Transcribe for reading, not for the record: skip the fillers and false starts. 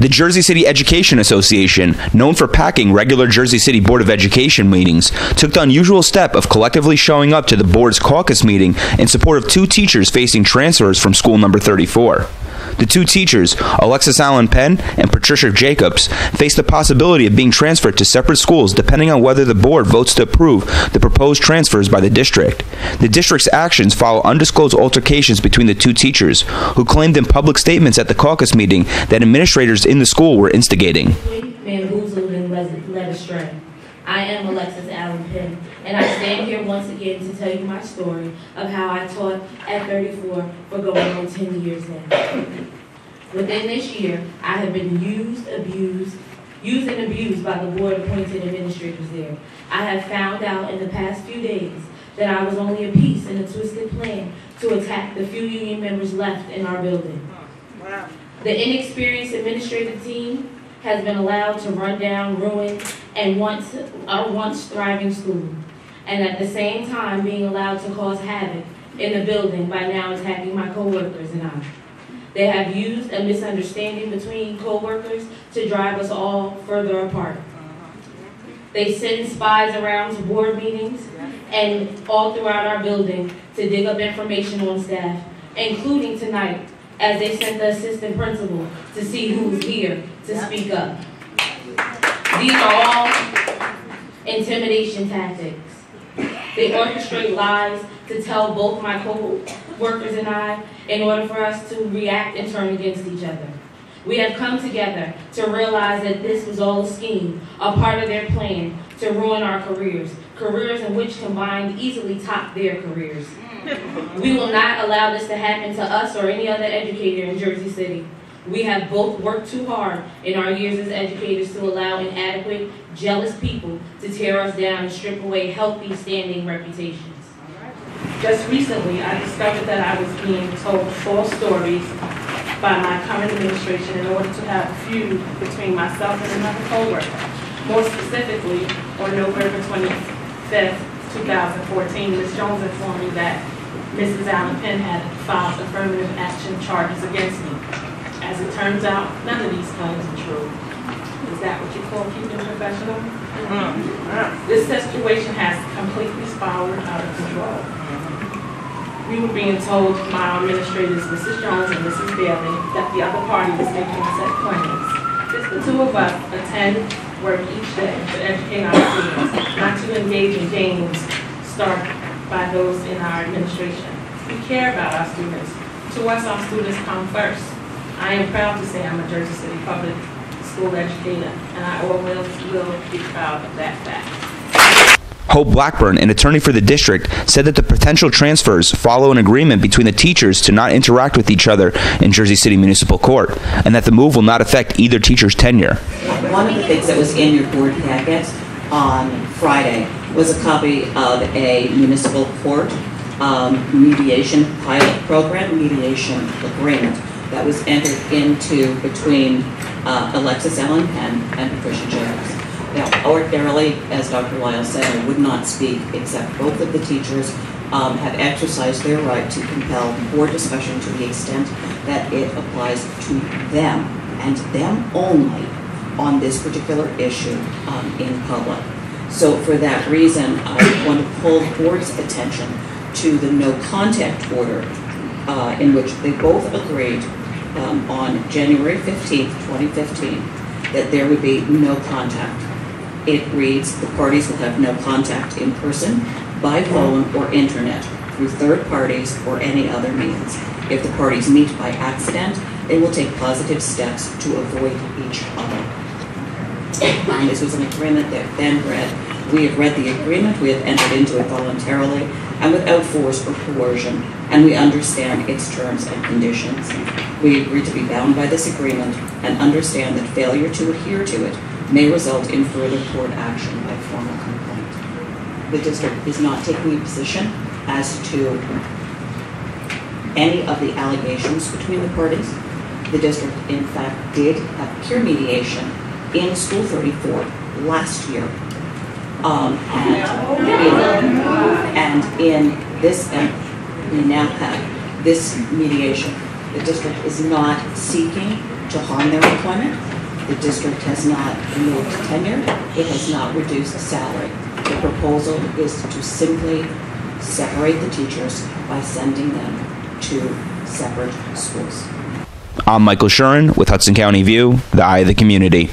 The Jersey City Education Association, known for packing regular Jersey City Board of Education meetings, took the unusual step of collectively showing up to the board's caucus meeting in support of two teachers facing transfers from school number 34. The two teachers, Alexis Allen Penn and Patricia Jacobs, face the possibility of being transferred to separate schools depending on whether the board votes to approve the proposed transfers by the district. The district's actions follow undisclosed altercations between the two teachers, who claimed in public statements at the caucus meeting that administrators in the school were instigating. Bamboozled and led astray. I am Alexis Allen Penn, and I stand here once again to tell you my story of how I taught at 34 for going on 10 years now. Within this year, I have been used and abused by the board-appointed administrators there. I have found out in the past few days that I was only a piece in a twisted plan to attack the few union members left in our building. Wow. The inexperienced administrative team has been allowed to run down, ruin, and our once thriving school, and at the same time being allowed to cause havoc in the building by now attacking my co-workers and I. They have used a misunderstanding between co-workers to drive us all further apart. They send spies around to board meetings and all throughout our building to dig up information on staff, including tonight, as they sent the assistant principal to see who's here to speak up. These are all intimidation tactics. They orchestrate lies to tell both my co-workers and I in order for us to react and turn against each other. We have come together to realize that this was all a scheme, a part of their plan to ruin our careers in which combined easily top their careers. We will not allow this to happen to us or any other educator in Jersey City. We have both worked too hard in our years as educators to allow inadequate, jealous people to tear us down and strip away healthy, standing reputations. Just recently, I discovered that I was being told false stories by my current administration in order to have a feud between myself and another co-worker. More specifically, on November 25th, 2014, Ms. Jones informed me that Mrs. Allen Penn had filed affirmative action charges against me. As it turns out, none of these claims are true. Is that what you call keeping professional? This situation has completely spiraled out of control. We were being told by our administrators, Mrs. Jones and Mrs. Bailey, that the other party was making said claims. The two of us attend work each day to educate our students, not to engage in games started by those in our administration. We care about our students. To us, our students come first. I am proud to say I'm a Jersey City public school educator, and I always will be proud of that fact. Hope Blackburn, an attorney for the district, said that the potential transfers follow an agreement between the teachers to not interact with each other in Jersey City Municipal Court, and that the move will not affect either teacher's tenure. One of the things that was in your board packet on Friday was a copy of a municipal court mediation pilot program, mediation agreement that was entered into between Alexis Allen Penn and Patricia Jacobs. Now, ordinarily, as Dr. Lyle said, I would not speak, except both of the teachers have exercised their right to compel board discussion to the extent that it applies to them, and them only, on this particular issue in public. So for that reason, I want to pull the board's attention to the no contact order in which they both agreed on January 15th, 2015, that there would be no contact. It reads, the parties will have no contact in person, by phone, or internet, through third parties or any other means. If the parties meet by accident, they will take positive steps to avoid each other. And this was an agreement that then read, we have read the agreement, we have entered into it voluntarily and without force or coercion, and we understand its terms and conditions. We agree to be bound by this agreement and understand that failure to adhere to it may result in further court action by formal complaint. The district is not taking a position as to any of the allegations between the parties. The district, in fact, did have peer mediation in School 34 last year. And in this, we now have this mediation. The district is not seeking to harm their employment. The district has not removed tenure. It has not reduced salary. The proposal is to simply separate the teachers by sending them to separate schools. I'm Michael Shuren with Hudson County View, the eye of the community.